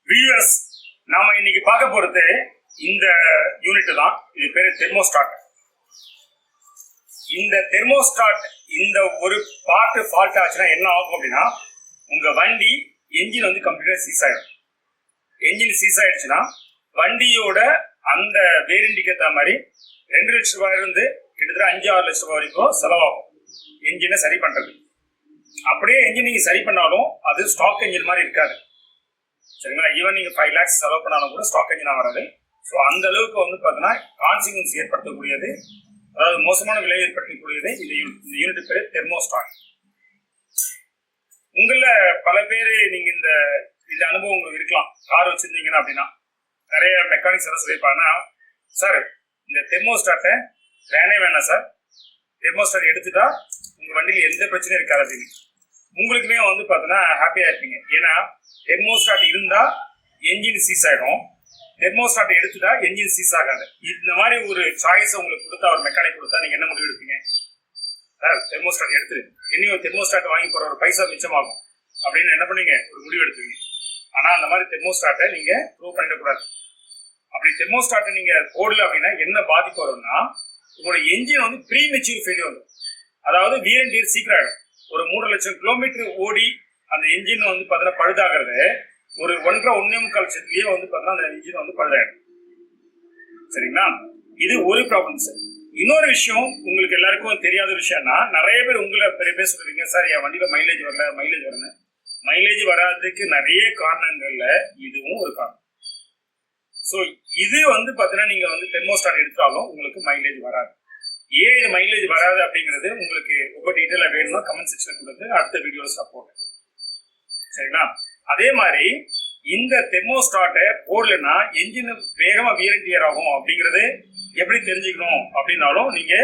Viewers, நாம இன்னைக்கு பார்க்க போறது இந்த யூனிட் தான். இது பேரு தெர்மோஸ்டாட். இந்த தெர்மோஸ்டாட் இந்த ஒரு பார்ட் ஃபால்ட் ஆச்சுன்னா என்ன ஆகும் அப்படின்னா, உங்க வண்டி என்ஜின் வந்து கம்ப்ளீட்டா சீஸ் ஆயிடும். என்ஜின் சீஸ் ஆயிடுச்சுன்னா வண்டியோட அந்த வேரியண்ட்டுக்கு ஏற்ற மாதிரி 2 லட்சம் ரூபாயில இருந்து கிட்டத்தட்ட 5-6 லட்சம் ரூபாய் வரைக்கும் செலவாகும் என்ஜினை சரி பண்றது. அப்படியே என்ஜின் நீங்க சரி பண்ணாலும் அது ஸ்டாக் என்ஜின் மாதிரி இருக்காது. சரிங்களா? ஈவன் நீங்க 5 lakhs செலவு பண்ணாலும் கூட ஸ்டாக் என்ஜினா வராது. ஸோ அந்த அளவுக்கு வந்து பார்த்தீங்கன்னா கான்சிக்வன்ஸ் ஏற்படுத்தக்கூடியது, அதாவது மோசமான விலை ஏற்படுத்தக்கூடியது இந்த யூனிட் பேர் தெர்மோஸ்டாட். உங்கள பல பேர் நீங்க இந்த அனுபவம் உங்களுக்கு இருக்கலாம். கார் வச்சிருந்தீங்கன்னா அப்படின்னா நிறைய மெக்கானிக்ஸ் என்ன சொல்லியிருப்பாங்கன்னா, சார் இந்த தெர்மோஸ்டாட்டை வேணாம் சார், தெர்மோஸ்டாட் எடுத்துட்டா உங்க வண்டியில எந்த பிரச்சனையும் இருக்காது அப்படின்னு. உங்களுக்குமே வந்து பார்த்தீங்கன்னா ஹாப்பியா இருப்பீங்க. ஏன்னா தெர்மோஸ்டாட் இருந்தா என்ஜின் சீஸ் ஆயிடும், தெர்மோஸ்டாட் எடுத்துட்டா என்ஜின் சீஸ் ஆகாது. இந்த மாதிரி ஒரு சாய்ஸ் உங்களுக்கு கொடுத்தா, ஒரு மெக்கானிக் கொடுத்தா நீங்க என்ன முடிவு எடுப்பீங்க? சார் தெர்மோஸ்டாட் எடுத்துரு, இன்னும் தெர்மோஸ்டாட் வாங்கி போற ஒரு பைசா மிச்சமாகும் அப்படின்னு என்ன பண்ணீங்க? ஒரு முடிவு எடுத்துவீங்க. ஆனா அந்த மாதிரி தெர்மோஸ்டாட்டை நீங்க ப்ரூவ் பண்ணிடக்கூடாது. அப்படி தெர்மோஸ்டாட்டை நீங்க போடல அப்படின்னா என்ன பாதிப்பு வரும்னா, உங்களோட என்ஜின் வந்து ப்ரீ மெச்சூர் ஃபெயிலியர் வரும். அதாவது வியர் அண்ட் டியர் சீக்கிரம் ஆயிடும். ஒரு 3 லட்சம் கிலோமீட்டர் ஓடி அந்த என்ஜின் வந்து பார்த்தீங்கன்னா பழுதாகிறது ஒரு 1.5 லட்சத்துலயே வந்து பார்த்தீங்கன்னா அந்த என்ஜின் வந்து பழுதாயிடும். சரிங்களா? இது ஒரு ப்ராப்ளம் சார். இன்னொரு விஷயம் உங்களுக்கு எல்லாருக்கும் தெரியாத விஷயம்னா, நிறைய பேர் உங்களை பெரிய பேர் சொல்றீங்க, சார் என் வண்டியில மைலேஜ் வரல. மைலேஜ் வராதுக்கு நிறைய காரணங்கள்ல இதுவும் ஒரு காரணம். ஸோ இது வந்து பார்த்தீங்கன்னா நீங்க வந்து தெர்மோஸ்டாட் எடுத்தாலும் உங்களுக்கு மைலேஜ் வராது. ஏன் இது மைலேஜ் வராது அப்படிங்கிறது உங்களுக்கு ரொம்ப டீட்டெயிலா வேணும்னா கமெண்ட் செக்ஷன்ல கொடுத்து அடுத்த வீடியோஸ் போடுறேன். சரிங்களா? அதே மாதிரி இந்த தெர்மோஸ்டாட்டை போடலன்னா என்ஜின் வேகமா வியர் அண்ட் டியர் ஆகும் அப்படிங்கிறது எப்படி தெரிஞ்சுக்கணும் அப்படின்னாலும் நீங்க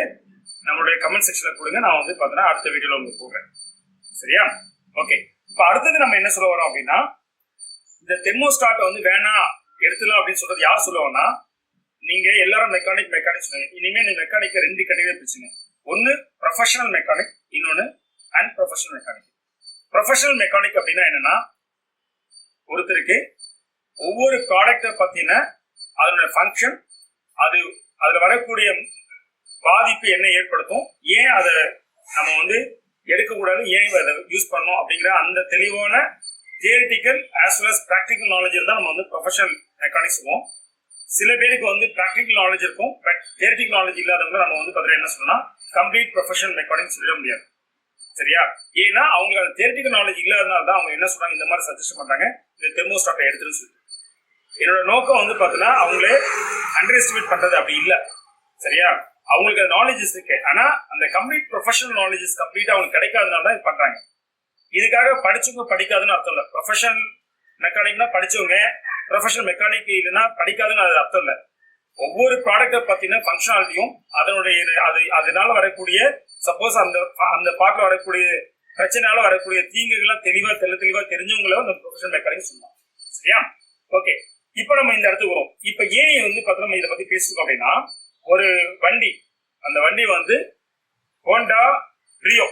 நம்மளுடைய கமெண்ட் செக்ஷன்ல கொடுங்க. நான் வந்து பார்த்தீங்கன்னா அடுத்த வீடியோல உங்களுக்கு போடுறேன். சரியா? ஓகே. இப்ப அடுத்தது நம்ம என்ன சொல்ல வரோம் அப்படின்னா, இந்த தெர்மோஸ்டாட்டை வந்து வேணாம் எடுத்துலாம் அப்படின்னு சொல்றது யார் சொல்லுவோம்னா, நீங்க எல்லாரும் மெக்கானிக் சொல்லுங்க. இனிமே நீங்க மெக்கானிக் 2 கேட்டகரி பிரிச்சுங்க. ஒன்னு ப்ரொஃபஷனல் மெக்கானிக், இன்னொன்னு அன்ப்ரொஃபஷனல் மெக்கானிக். ப்ரொஃபஷனல் மெக்கானிக் அப்படின்னா என்னன்னா, ஒருத்தருக்கு ஒவ்வொரு ப்ராடக்டை பத்தின அதனுடைய ஃபங்க்ஷன், அதுல வரக்கூடிய பாதிப்பு என்ன ஏற்படுத்தும், ஏன் அதை நம்ம வந்து எடுக்கக்கூடாது, ஏன் அதை யூஸ் பண்ணணும் அப்படிங்கிற அந்த தெளிவான theoretical as well as practical knowledge தான் நம்ம வந்து ப்ரொஃபஷனல் மெக்கானிக்ஸ் சொல்லுவோம். சில பேருக்கு வந்து பிராக்டிக்கல் நாலேஜ் இருக்கும், பட் தியரிட்டிக்கல் நாலேஜ் இல்லாதவங்க நம்ம வந்து பார்த்தீங்கன்னா என்ன சொல்லணும்னா கம்ப்ளீட் ப்ரொஃபஷனல் மெக்கானிக்ஸ் சொல்ல முடியாது. சரியா? ஏன்னா அவங்களுக்கு அந்த தியரிட்டிக்கல் நாலேஜ் இல்லாதனால தான் அவங்க என்ன சொல்றாங்க, இந்த மாதிரி சஜஸ்ட் பண்றாங்க இந்த தெர்மோஸ்டாட்டை எடுத்துன்னு சொல்லிட்டு. என்னோட நோக்கம் வந்து பார்த்தீங்கன்னா அவங்களே அண்டர் எஸ்டிமேட் பண்றது அப்படி இல்லை. சரியா? அவங்களுக்கு அந்த நாலேஜஸ் இருக்கு, ஆனா அந்த கம்ப்ளீட் ப்ரொஃபஷனல் நாலேஜஸ் கம்ப்ளீட்டா அவங்களுக்கு கிடைக்காதனால தான் இது பண்றாங்க. இதுக்காக படிச்சவங்க படிக்காதுன்னு அர்த்தம் இல்லை. ப்ரொஃபஷனல் மெக்கானிக்னா படிச்சவங்க, ப்ரொஃபஷனல் மெக்கானிக் இல்லைன்னா படிக்காதுன்னு அது அர்த்தம் இல்லை. ஒவ்வொரு ப்ராடக்டை பத்தின ஃபங்க்ஷனாலிட்டியும் அதனால வரக்கூடிய சப்போஸ் அந்த பார்ட்ல வரக்கூடிய பிரச்சனையால வரக்கூடிய தீங்குகள்லாம் தெளிவா தெரிஞ்சவங்கள அந்த ப்ரொஃபஷனல் மெக்கானிக் சொல்லலாம். சரியா? ஓகே. இப்போ நம்ம இந்த இடத்துக்கு வரும். இப்போ ஏன் வந்து பார்த்தோம் இதை பத்தி பேசிருக்கோம் அப்படின்னா, ஒரு வண்டி, அந்த வண்டி வந்து ஹோண்டா பிரியோ.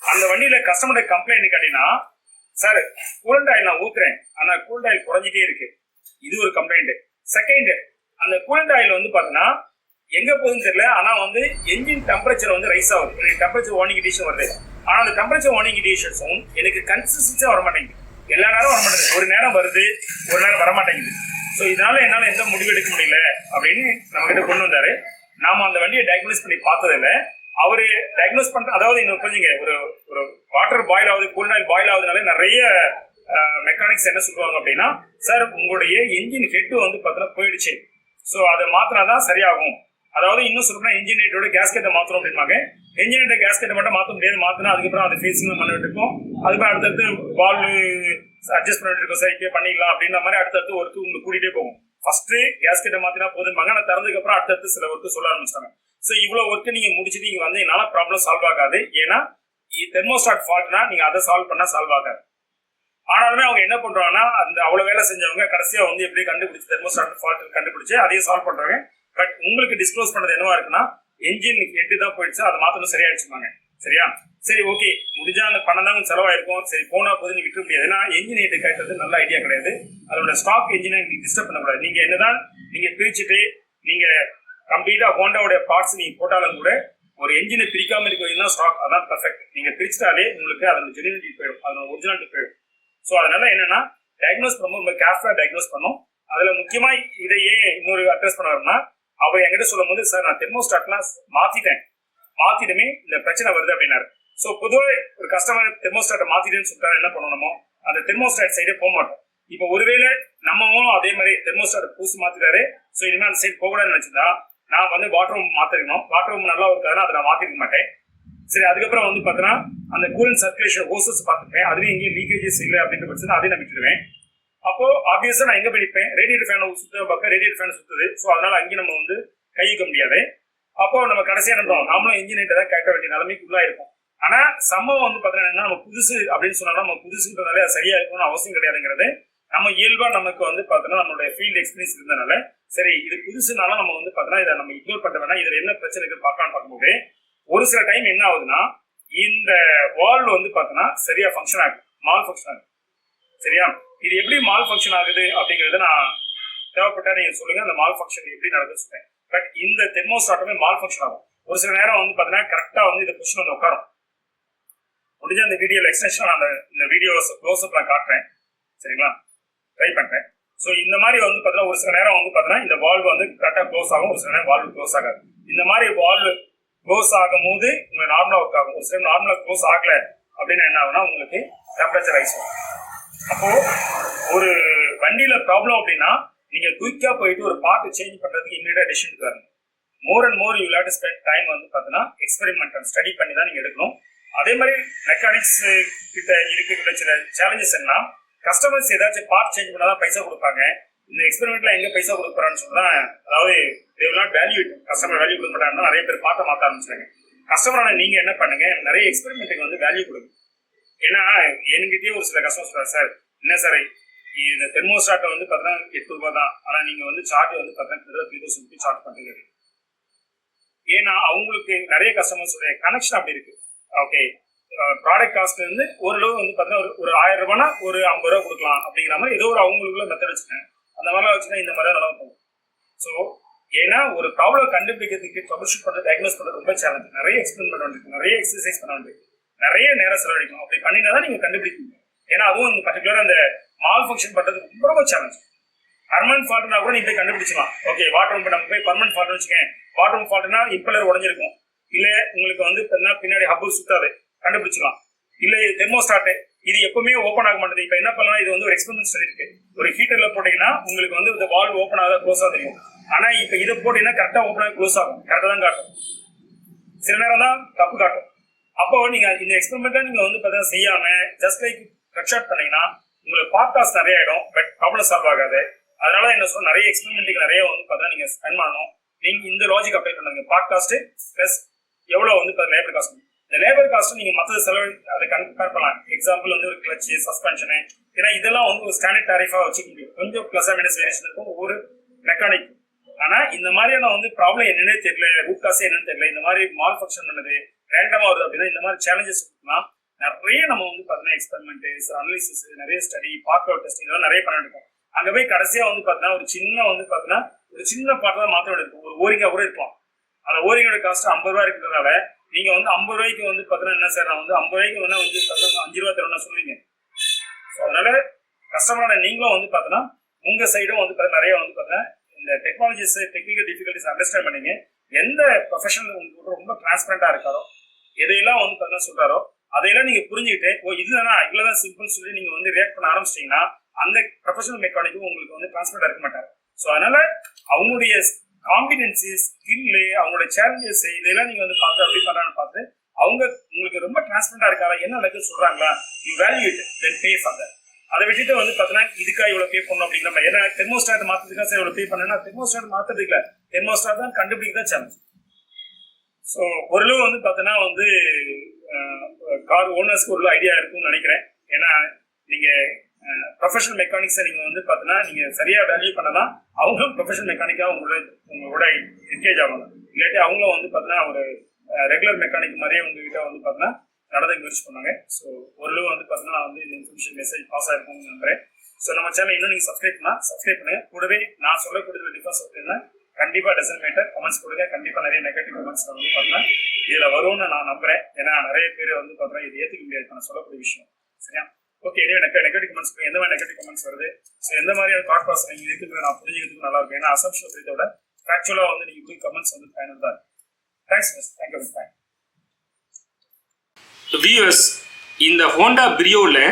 அந்த வண்டியில கஸ்டமருடைய கம்ப்ளைண்ட் கேட்டீங்கன்னா, சார் கூலண்ட் ஆயில் நான் ஊத்துறேன், ஆனா கூலண்ட் ஆயில் குறைஞ்சிட்டே இருக்கு. இது ஒரு கம்ப்ளைண்ட். செகண்ட், அந்த கூலண்ட் ஆயில் வந்து பாத்தீங்கன்னா எங்க போகுதுன்னு தெரியல, ஆனா வந்து என்ஜின் டெம்பரேச்சர் வந்து ரைஸ் ஆகுது. எனக்கு டெம்பரேச்சர் வார்னிங் இண்டிகேஷன் வருது, ஆனா அந்த டெம்பரேச்சர் வார்னிங் இண்டிகேஷன்ஸும் எனக்கு கன்சிஸ்டன்சியா வர மாட்டேங்குது. எல்லா நேரம் வர மாட்டேங்குது, ஒரு நேரம் வருது, ஒரு நேரம் வரமாட்டேங்குது. ஸோ இதனால என்னால எந்த முடிவு எடுக்க முடியல அப்படின்னு நம்ம கிட்ட கொண்டு வந்தாரு. நாம அந்த வண்டியை டயக்னோஸ் பண்ணி பார்த்ததில்ல. அவரு டயக்னோஸ் பண்ற, அதாவது இன்னும் கொஞ்சம் ஒரு வாட்டர் பாயில் ஆகுது, கூல் ஆயில் பாயில் ஆகுதுனால நிறைய மெக்கானிக்ஸ் என்ன சொல்லுவாங்க அப்படின்னா, சார் உங்களுடைய என்ஜின் ஹெட் வந்து பார்த்தீங்கன்னா போயிடுச்சு, ஸோ அதை மாத்தினாதான் சரியாகும். அதாவது இன்னும் சொல்லணும்னா என்ஜின் ஹெட்டோட கேஸ்கெட்டை மாத்தணும் அப்படின்பாங்க. என்ஜின் ஹெட்டை கேஸ்கெட்டை மட்டும் மாற்ற முடியாது, மாத்தினா அதுக்கப்புறம் அது ஃபேஸிங் பண்ண வேண்டியிருக்கும், அதுக்கப்புறம் அடுத்தடுத்து வால் அட்ஜஸ்ட் பண்ணிட்டு இருக்கோம், சார் இப்பயே பண்ணிக்கலாம் அப்படின்ற மாதிரி அடுத்தடுத்து ஒர்க்கு உங்களுக்கு கூட்டிகிட்டே போகும். ஃபர்ஸ்ட் கேஸ்கெட்டை மாத்தினா போதும்பாங்க, நான் திறந்ததுக்கு அப்புறம் அடுத்தடுத்து சில ஒர்க்கு சொல்ல ஆரம்பிச்சிட்டாங்க. ஸோ இவ்வளவு ஒர்க்கு நீங்க முடிச்சுட்டு இங்க வந்து என்னால ப்ராப்ளம் சால்வ் ஆகாது, ஏன்னா தெர்மோஸ்டாட் ஃபால்ட்னா நீங்க அதை சால்வ் பண்ணா சால்வ் ஆகாது. ஆனாலுமே அவங்க என்ன பண்றாங்கன்னா, அந்த அவ்வளவு வேலை செஞ்சவங்க கடைசியா வந்து எப்படி கண்டுபிடிச்சு தெர்மோஸ்டாட் ஃபால்ட் கண்டுபிடிச்சு அதையும் சால்வ் பண்றாங்க. பட் உங்களுக்கு டிஸ்க்ளோஸ் பண்ணது என்னவா இருக்குன்னா, என்ஜின் ஹெட் தான் போயிடுச்சு, அதை மாத்தணும் சரியாயிடுச்சுப்பாங்க. சரியா? சரி, ஓகே, முடிஞ்சா அந்த பணம் தான் செலவாயிருக்கும், சரி போனா போது நீ விட்டுற முடியாது. ஏன்னா என்ஜின் ஹீட் கேட்டது நல்ல ஐடியா கிடையாது. அதோட ஸ்டாக் என்ஜினை நீங்க டிஸ்டர்ப் பண்ணக்கூடாது. நீங்க என்னதான் நீங்க பிரிச்சுட்டு நீங்க கம்ப்ளீட்டா ஹோண்டாவோட பார்ட்ஸ் நீங்க போட்டாலும் கூட ஒரு என்ஜினை பிரிக்காம இருக்கிறது தான் ஸ்டாக், அதான் பர்ஃபெக்ட். நீங்க பிரிச்சுட்டாலே உங்களுக்கு அதோட ஜெனினிட்டி போயிடும், அதோட ஒரிஜினாலிட்டி போயிடும். ஸோ அதனால என்னன்னா டயக்னோஸ் பண்ணும்போது ரொம்ப கேர்ஃபுல்லா டயக்னோஸ் பண்ணும். அதுல முக்கியமா இதையே இன்னொரு அட்ரஸ் பண்ணுவாருன்னா, அவர் என்கிட்ட சொல்லும் போது, சார் நான் தெர்மோஸ்டாட்லாம் மாத்திட்டுமே இந்த பிரச்சனை வருது அப்படின்னாரு. ஸோ பொதுவாக ஒரு கஸ்டமர் தெர்மோஸ்டாட்டை மாத்திட்டுன்னு சொல்லிட்டாரு, என்ன பண்ணணுமோ அந்த தெர்மோஸ்டாட் சைடே போக மாட்டோம். இப்போ ஒருவேளை நம்மளும் அதே மாதிரி தெர்மோஸ்டாட் புதுசு மாத்திட்டாரு, ஸோ இனிமேல் அந்த சைடு போகக்கூடாதுன்னு நினைச்சிருந்தா நான் வந்து வாட்டர் ரூம் மாத்திருக்கணும். வாட்டர் ரூம் நல்லா இருக்காதுன்னா அதை நான் மாத்திருக்க மாட்டேன். சரி, அதுக்கப்புறம் வந்து பார்த்தீங்கன்னா அந்த கூலன் சர்க்குலேஷன் ஹோசஸ் பார்த்துப்பேன், அதுலேயும் எங்கேயும் லீக்கேஜஸ் இல்லை அப்படின்ற பட்சத்தில் அதையும் நான் விட்டுடுவேன். அப்போ ஆப்வியஸா நான் எங்க படிப்பேன், ரேடியேட்டர் ஃபேன் சுத்த பக்கம் ரேடியேட்டர் ஃபேன் சுத்துது. ஸோ அதனால அங்கேயும் நம்ம வந்து கையிக்க முடியாது. அப்போ நம்ம கடைசியா என்ன பண்ணுவோம், நாமளும் இன்ஜினியர் தான் கேட்க வேண்டிய நிலைமைக்கு உள்ளா இருக்கும். ஆனா சம்பவம் வந்து பாத்தீங்கன்னா நம்ம புதுசு அப்படின்னு சொன்னாலும் நம்ம புதுசுன்றதாலே அது சரியா இருக்கணும்னு அவசியம் கிடையாதுங்கிறது நம்ம இயல்பா நமக்கு வந்து பாத்தீங்கன்னா நம்மளுடைய ஃபீல்ட் எக்ஸ்பீரியன்ஸ் இருந்தனால, சரி இது புதுசுனாலும் நம்ம வந்து பாத்தீங்கன்னா இதை நம்ம இக்னோர் பண்ண வேணா, இதுல என்ன பிரச்சனை இருக்கு பார்க்கலாம்னு பார்க்கும்போது ஒரு சில டைம் என்ன ஆகுதுன்னா இந்த வால்வ் வந்து பாத்தீங்கன்னா சரியா ஃபங்க்ஷன் ஆகுது, மால் ஃபங்க்ஷன் ஆகுது. சரியா? இது எப்படி மால் ஃபங்க்ஷன் ஆகுது அப்படிங்கறத நான் தேவைப்பட்டா நீங்க சொல்லுங்க, அந்த மால் ஃபங்க்ஷன் எப்படி நடக்குதுன்னு சொல்றேன். பட் இந்த தெர்மோஸ்டாட்டுமே மால் ஃபங்க்ஷன் ஆகும். ஒரு சில நேரம் வந்து பாத்தீங்கன்னா கரெக்டா வந்து இந்த பொசிஷன் வந்து உட்காரும். முடிஞ்ச அந்த வீடியோல எக்ஸ்டென்ஷன் அந்த இந்த வீடியோ க்ளோஸ்அப் நான் காட்டுறேன், சரிங்களா? ட்ரை பண்றேன். ஸோ இந்த மாதிரி வந்து பாத்தீங்கன்னா ஒரு சில நேரம் வந்து பாத்தீங்கன்னா இந்த வால்வ் வந்து கரெக்டா க்ளோஸ் ஆகும், ஒரு சில நேரம் வால்வ் க்ளோஸ் ஆகாது. இந்த மாதிரி வால்வ் க்ளோஸ் ஆகும் போது உங்களுக்கு நார்மலா ஒர்க் ஆகும். ஒரு சில நார்மலா க்ளோஸ் ஆகல அப்படின்னா என்ன ஆகுனா உங்களுக்கு டெம்பரேச்சர் ரைஸ் ஆகும். அப்போ ஒரு வண்டியில ப்ராப்ளம் அப்படின்னா நீங்க குயிக்கா போயிட்டு ஒரு பார்ட் சேஞ்ச் பண்றதுக்கு இமீடியட்டா டெசிஷன் எடுக்காது. More and more you will have to spend time வந்து பாத்தீங்கன்னா எக்ஸ்பெரிமெண்டல் ஸ்டடி பண்ணி தான் நீங்க எடுக்கணும். அதே மாதிரி மெக்கானிக்ஸ் கிட்ட இருக்கிற சில சேலஞ்சஸ் என்ன, கஸ்டமர்ஸ் ஏதாச்சும் பார்ட் சேஞ்ச் பண்ணாதான் பைசா கொடுப்பாங்க. இந்த எக்ஸ்பெரிமெண்ட்ல எங்க பைசா கொடுக்குறான்னு சொன்னா, அதாவது they will not value it, customer value கொடுக்க மாட்டாங்கன்னா நிறைய பேர் பார்ட்ட மாத்த ஆரம்பிச்சாங்க. கஸ்டமரான நீங்க என்ன பண்ணுங்க, நிறைய எக்ஸ்பெரிமெண்ட்டுக்கு வந்து வேல்யூ கொடுங்க. ஏன்னா என்கிட்டயே ஒரு சில கஸ்டமர் சொல்றாரு, சார் என்ன சார் இந்த தெர்மோஸ்டாட்டை வந்து பார்த்தீங்கன்னா 8 ரூபாய் தான், ஆனா நீங்க வந்து சார்ஜ் வந்து பார்த்தீங்கன்னா 3000 சார்ஜ் பண்றீங்க. ஏன்னா அவங்களுக்கு நிறைய கஸ்டமர்ஸோட கனெக்ஷன் அப்படி இருக்கு. ஓகே, ப்ராடக்ட் காஸ்ட் வந்து ஓரளவு வந்து பார்த்தீங்கன்னா ஒரு 1000 ரூபாய்னா ஒரு 50 ரூபா கொடுக்கலாம் அப்படிங்கிற மாதிரி ஏதோ ஒரு அவங்களுக்குள்ள மெத்தட் வச்சுக்கேன். அந்த மாதிரிலாம் வச்சுன்னா இந்த மாதிரி நல்லா போகும். ஸோ ஏன்னா ஒரு ப்ராப்ளம் கண்டுபிடிக்கிறதுக்கு ட்ரபிள் ஷூட் பண்ணுறது, டயக்னோஸ் பண்ணுறது ரொம்ப சேலஞ்ச். நிறைய எக்ஸ்பிளைன் பண்ண வேண்டியிருக்கு, நிறைய எக்ஸசைஸ் பண்ண வேண்டியிருக்கு, நிறைய நேரம் செலவழிக்கணும். அப்படி பண்ணினா தான் நீங்க கண்டுபிடிக்கணும். ஏன்னா அதுவும் இந்த பர்டிகுலர் அந்த மால் ஃபங்க்ஷன் பண்றது ரொம்ப ரொம்ப சேலஞ்ச். பர்மனன்ட் ஃபால்ட்னா கூட நீங்க போய் கண்டுபிடிச்சலாம். ஓகே, வாட்டர் ரூம் நம்ம போய் பர்மனன்ட் ஃபால்ட் வச்சுக்கேன், வாட்டர் ரூம் ஃபால்ட்னா இம்பலர் உடஞ்சிருக்கும், இல்ல உங்களுக்கு வந்து பின்னாடி ஹப்பு சுத்தாது, கண்டுபிடிச்சலாம். இல்ல தெர்மோஸ்டாட் இது எப்பவுமே ஓப்பன் ஆக மாட்டேது. இப்ப என்ன பண்ணலாம், இது வந்து ஒரு எக்ஸ்பெரிமெண்ட் ஸ்டடி இருக்கு. ஒரு ஹீட்டர்ல போட்டீங்கன்னா உங்களுக்கு வந்து இந்த வால்வ் ஓப்பன் ஆகாத க்ளோஸ் ஆக தெரியும். ஆனா இப்ப இதை போட்டீங்கன்னா கரெக்டா ஓப்பன் ஆகி க்ளோஸ் ஆகும், கரெக்டா தான் காட்டும், சில நேரம் தான் தப்பு காட்டும். அப்போ நீங்க இந்த எக்ஸ்பெரிமெண்ட்டை நீங்க வந்து பார்த்தீங்கன்னா செய்யாம ஜஸ்ட் லைக் கட் ஷாட் பண்ணீங்கன்னா உங்களுக்கு பார்ட் காஸ்ட் நிறைய ஆயிடும், பட் ப்ராப்ளம் சால்வ் ஆகாது. அதனால என்ன சொல்ல, நிறைய எக்ஸ்பெரிமெண்ட்டுக்கு நிறைய வந்து பார்த்தீங்கன்னா நீங்க ஸ்பெண்ட் பண்ணணும். நீங்க இந்த லாஜிக் அப்ளை பண்ணுங்க, பார்ட் காஸ்ட் பிளஸ் எவ்வளவு வந்து லேபர் காஸ்ட். இந்த லேபர் காஸ்ட் நீங்க மற்ற செலவு அதை கம்பேர் பண்ணலாம். எக்ஸாம்பிள் வந்து ஒரு கிளச், சஸ்பென்ஷனு, ஏன்னா இதெல்லாம் வந்து ஒரு ஸ்டாண்டர்ட் டாரிஃபா வச்சுக்க முடியும். கொஞ்சம் பிளஸ் மைனஸ் வேரியேஷன் இருக்கும் ஒவ்வொரு மெக்கானிக். ஆனா இந்த மாதிரியான வந்து ப்ராப்ளம் என்னன்னே தெரியல, ரூட் காசே என்னன்னு தெரியல, இந்த மாதிரி மால் ஃபங்க்ஷன் பண்ணுது ரேண்டமா வருது அப்படின்னா இந்த மாதிரி சேலஞ்சஸ் இருக்குன்னா நிறைய நம்ம வந்து பார்த்தீங்கன்னா எக்ஸ்பெரிமெண்ட், அனாலிசிஸ், நிறைய ஸ்டடி, பார்ட் அவுட் டெஸ்ட் இதெல்லாம் நிறைய பண்ண இருக்கும். அங்க போய் கடைசியா வந்து பார்த்தீங்கன்னா ஒரு சின்ன வந்து பார்த்தீங்கன்னா ஒரு சின்ன பார்ட் தான் மாற்ற வேண்டியிருக்கும். ஒரு ஓரிங்கா கூட இருக்கலாம். அந்த ஓரிங்கோட காஸ்ட் 50 ரூபாய் இருக்கிறதுனால நீங்க வந்து 50 ரூபாய்க்கு வந்து பார்த்தீங்கன்னா என்ன சார் நான் வந்து 50 ரூபாய்க்கு வேணா வந்து 5 ரூபாய் தரணும்னு சொல்லுவீங்க. அதனால கஸ்டமரான நீங்களும் வந்து பார்த்தீங்கன்னா உங்க சைடும் வந்து நிறைய வந்து பார்த்தீங்கன்னா இந்த டெக்னாலஜிஸ், டெக்னிக்கல் டிஃபிகல்டிஸ் அண்டர்ஸ்டாண்ட் பண்ணீங்க. எந்த ப்ரொஃபஷனல் உங்களுக்கு ரொம்ப டிரான்ஸ்பரண்டா இருக்காரோ, எதையெல்லாம் வந்து பார்த்தீங்கன்னா சொல்றாரோ அதையெல்லாம் நீங்க புரிஞ்சுக்கிட்டு, ஓ இதுதானா இவ்வளவுதான் சிம்பிள் சொல்லி நீங்க வந்து ரியாக்ட் பண்ண ஆரம்பிச்சிட்டீங்கன்னா அந்த ப்ரொஃபஷனல் மெக்கானிக்கும் உங்களுக்கு வந்து டிரான்ஸ்பரண்டா இருக்க மாட்டாரு. ஸோ அதனால அவங்களுடைய காம்பிடன்சி, ஸ்கில்லு, அவங்களோட சேலஞ்சஸ் இதெல்லாம் நீங்க வந்து பார்த்து அப்படி பண்றான்னு பார்த்து அவங்க உங்களுக்கு ரொம்ப டிரான்ஸ்பரண்டா இருக்காங்க, என்ன நடக்குது சொல்றாங்களா, you value it then pay for that. அதை விட்டுட்டு வந்து பார்த்தீங்கன்னா இதுக்கா இவ்வளவு பே பண்ணணும் அப்படிங்கிற மாதிரி. ஏன்னா தெர்மோஸ்டாட் மாத்துறதுக்கா சார் இவ்வளவு பே பண்ணா, தெர்மோஸ்டாட் மாத்துறதுக்கு இல்ல, தெர்மோஸ்டாட் தான் கண்டுபிடிக்க தான் சேலஞ்ச். ஸோ ஓரளவு வந்து பார்த்தீங்கன்னா வந்து கார் ஓனர்ஸ்க்கு ஒரு ஐடியா இருக்கும்னு நினைக்கிறேன். ஏன்னா நீங்க ப்ரொஃபஷனல் மெக்கானிக்ஸை நீங்க வந்து பார்த்தீங்கன்னா நீங்க சரியா வேல்யூ பண்ணலாம், அவங்களும் ப்ரொஃபஷனல் மெக்கானிக்கா உங்களோட என்கேஜ் ஆகணும். இல்லாட்டி அவங்களும் வந்து பார்த்தீங்கன்னா ஒரு ரெகுலர் மெக்கானிக் மாதிரியே உங்ககிட்ட வந்து பார்த்தீங்கன்னா நடந்து முயற்சி பண்ணாங்க. ஸோ ஓரளவு வந்து பார்த்தீங்கன்னா நான் வந்து இந்த இன்ஃபர்மேஷன் மெசேஜ் பாஸ் ஆயிருக்கும்னு நம்புறேன். ஸோ நம்ம சேனல் இன்னும் நீங்கள் சப்ஸ்கிரைப் பண்ணுங்க. கூடவே நான் சொல்லக்கூடிய டிஃபரன்ஸ் அப்படின்னா கண்டிப்பாக டசன் மேட்டர் கமெண்ட்ஸ் கொடுங்க. கண்டிப்பாக நிறைய நெகட்டிவ் கமெண்ட்ஸ் வந்து பார்த்தீங்கன்னா இதில் வரும்னு நான் நம்புறேன். ஏன்னா நிறைய பேர் வந்து பார்த்தீங்கன்னா இது ஏற்றுக்க முடியாது நான் சொல்லக்கூடிய விஷயம். சரியா? ஓகே, எனவே நெகட்டிவ் கமெண்ட்ஸ் எந்த மாதிரி நெகட்டிவ் கமெண்ட்ஸ் வருது, ஸோ எந்த மாதிரியான தாட் ப்ராசஸ் நீங்கள் இருக்குன்னு நான் புரிஞ்சுக்கிறதுக்கு நல்லா இருக்கும். ஏன்னா அசம்ஷன் அப்படின்றத ஃபேக்சுவலாக வந்து நீங்கள் போய் கமெண்ட்ஸ் வந்து பயனுள்ளதா இருக்கும். Thanks miss, thank you miss. Viewers, இந்த ஹோண்டா பிரியோவில்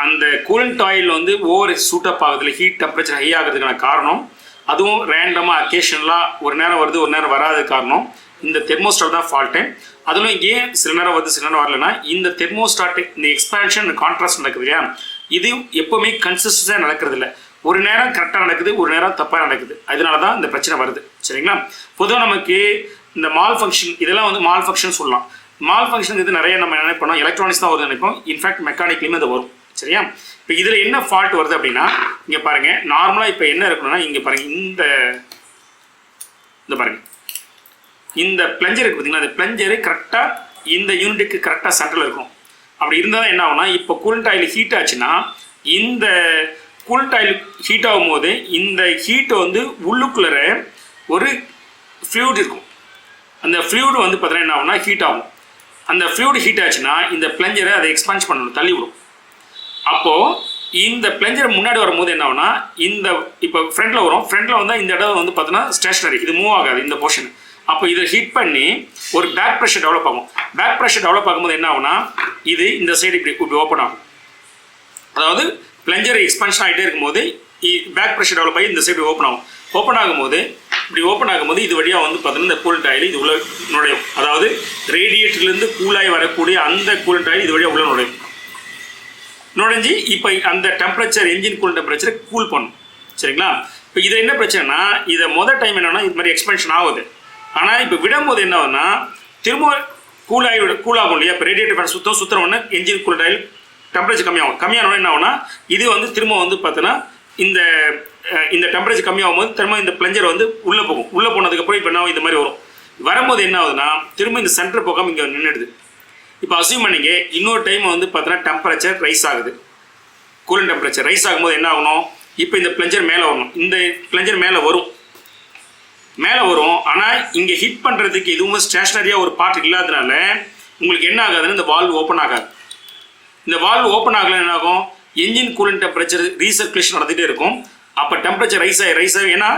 அந்த கூலண்ட் ஆயில் வந்து ஓவர் சூட்டப் ஆகுதுல, ஹீட் டெம்பரேச்சர் ஹை ஆகிறதுக்கான காரணம், அதுவும் ரேண்டமாக அக்கேஷனலாக ஒரு நேரம் வருது ஒரு நேரம் வராது காரணம் இந்த தெர்மோஸ்டாட் தான் ஃபால்ட்டு. அதிலும் ஏன் சில நேரம் வருது சில நேரம் வரலன்னா, இந்த தெர்மோஸ்டாட் இந்த எக்ஸ்பான்ஷன் கான்ட்ராஸ்ட் நடக்குது இல்லையா, இது எப்போவுமே கன்சிஸ்டன்ஸாக நடக்கிறது இல்லை. ஒரு நேரம் கரெக்டாக நடக்குது ஒரு நேரம் தப்பாக நடக்குது. அதனால தான் இந்த பிரச்சனை வருது. சரிங்களா? பொதுவாக நமக்கு இந்த மால் ஃபங்க்ஷன் இதெல்லாம் வந்து மால் ஃபங்க்ஷன் சொல்லலாம். மால் ஃபங்க்ஷன் இது நிறைய நம்ம நினைப்போம் எலக்ட்ரானிக்ஸ் தான் வருது நினைப்போம். இன்ஃபேக்ட் மெக்கானிக்லையுமே அது வரும். சரியா? இப்போ இதில் என்ன ஃபால்ட் வருது அப்படின்னா, இங்கே பாருங்கள், நார்மலாக இப்போ என்ன இருக்கணும்னா இங்கே பாருங்கள், இந்த பாருங்கள் இந்த பிளஞ்சர் இருக்குது பார்த்தீங்கன்னா, அந்த பிளஞ்சரு கரெக்டாக இந்த யூனிட்டுக்கு கரெக்டாக சென்டரில் இருக்கும். அப்படி இருந்தால் தான் என்ன ஆகும்னா, இப்போ கூலண்ட் ஆயில் ஹீட் ஆச்சுன்னா இந்த கூலண்ட் ஆயில் ஹீட் ஆகும்போது இந்த ஹீட்டை வந்து உள்ளுக்குள்ளே ஒரு ஃப்ளூயிட் இருக்கும். அந்த ஃப்ளூயிட் வந்து பார்த்தீங்கன்னா என்ன ஆகும்னா ஹீட் ஆகும். அந்த ஃப்ளூயிட் ஹீட் ஆச்சுன்னா இந்த பிளஞ்சரை அதை எக்ஸ்பான்ஸ் பண்ணணும், தள்ளி விடும். அப்போது இந்த பிளஞ்சர் முன்னாடி வரும்போது என்ன ஆகும்னா, இந்த இப்போ ஃப்ரண்ட்டில் வரும், ஃப்ரண்ட்டில் வந்தால் இந்த இடம் வந்து பார்த்தீங்கன்னா ஸ்டேஷனரி, இது மூவ் ஆகாது இந்த போர்ஷன். அப்போ இதை ஹீட் பண்ணி ஒரு பேக் ப்ரெஷர் டெவலப் ஆகும். பேக் ப்ரெஷர் டெவலப் ஆகும்போது என்ன ஆகும்னா, இது இந்த சைடு இப்படி ஓப்பன் ஆகும். அதாவது பிளஞ்சர் எக்ஸ்பான்ஷன் ஆகிட்டே இருக்கும்போது பேக் ப்ரெஷர் டெவலப் ஆகி இந்த சைடு ஓப்பன் ஆகும். ஓப்பன் ஆகும்போது இது வழியாக வந்து பார்த்தீங்கன்னா இந்த கூலண்ட் ஆயில் இது உள்ள நுழையும். அதாவது ரேடியேட்டர்லேருந்து கூலாகி வரக்கூடிய அந்த கூலண்ட் ஆயில் இது வழியாக உள்ள நுழைஞ்சு இப்போ அந்த டெம்பரேச்சர் என்ஜின் கூல் டெம்பரேச்சரை கூல் பண்ணும். சரிங்களா? இப்போ இது என்ன பிரச்சனைனா, இதை மொதல் டைம் என்னன்னா இது மாதிரி எக்ஸ்பென்ஷன் ஆகுது. ஆனால் இப்போ விடும்போது என்ன ஆகுதுன்னா திரும்ப கூலாகும் இல்லையா? இப்போ ரேடியேட்டர் ஃபேன் சுற்றுறோன்னா என்ஜின் கூல் ஆயில் டெம்பரேச்சர் கம்மியானோட என்ன ஆகுனா, இது வந்து திரும்ப வந்து பார்த்தீங்கன்னா இந்த டெம்பரேச்சர் கம்மியாகும்போது திரும்ப இந்த பிளஞ்சர் வந்து உள்ளே போகும். உள்ளே போனதுக்கப்புறம் இப்போ என்ன இந்த மாதிரி வரும்போது என்ன ஆகுதுன்னா திரும்ப இந்த சென்டர் போகாமல் இங்கே நின்றுடுது. இப்போ அசியூம் பண்ணிங்க இன்னொரு டைம் வந்து பார்த்தீங்கன்னா டெம்பரேச்சர் ரைஸ் ஆகுது. கூலண்ட் டெம்பரேச்சர் ரைஸ் ஆகும்போது என்ன ஆகணும், இப்போ இந்த பிளஞ்சர் மேலே வரணும். இந்த பிளஞ்சர் மேலே வரும். ஆனால் இங்கே ஹிட் பண்ணுறதுக்கு எதுவும் ஸ்டேஷனரியாக ஒரு பார்ட் இல்லாததுனால உங்களுக்கு என்ன ஆகாதுன்னு இந்த வால்வ் ஓப்பன் ஆகாது. இந்த வால்வ் ஓப்பன் ஆகலைன்னு என்ன ஆகும், என்ஜின் கூலண்ட் டெம்பரேச்சர் ரீசர்க்குலேஷன் நடந்துகிட்டே இருக்கும். அப்போ டெம்பரேச்சர் ரைஸ் ஆகி ஏன்னா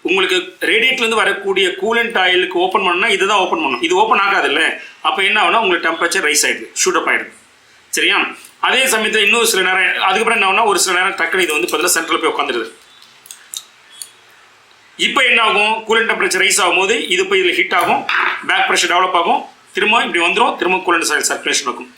உங்களுக்கு ரேடியேட்டர்லேருந்து வரக்கூடிய கூலண்ட் ஆயிலுக்கு ஓப்பன் பண்ணணும்னா இது தான் ஓப்பன் பண்ணணும். இது ஓப்பன் ஆகாது இல்லை. அப்போ என்ன ஆகுனா உங்களுக்கு டெம்பரேச்சர் ரைஸ் ஆகிடுது, ஷூட்டப் ஆகிடுது. சரியா? அதே சமயத்தில் இன்னும் சில நேரம் அதுக்கப்புறம் என்ன ஆகுனா ஒரு சில நேரம் டக்குனு இது வந்து பார்த்தீங்கன்னா சென்டரில் போய் உட்காந்துருது. இப்போ என்ன ஆகும், கூலண்ட் டெம்பரேச்சர் ரைஸ் ஆகும்போது இது போய் இதில் ஹீட் ஆகும், பேக் ப்ரெஷர் டெவலப் ஆகும், திரும்ப இப்படி வந்துடும், திரும்ப கூலண்ட் சர்க்குலேஷன் இருக்கும்.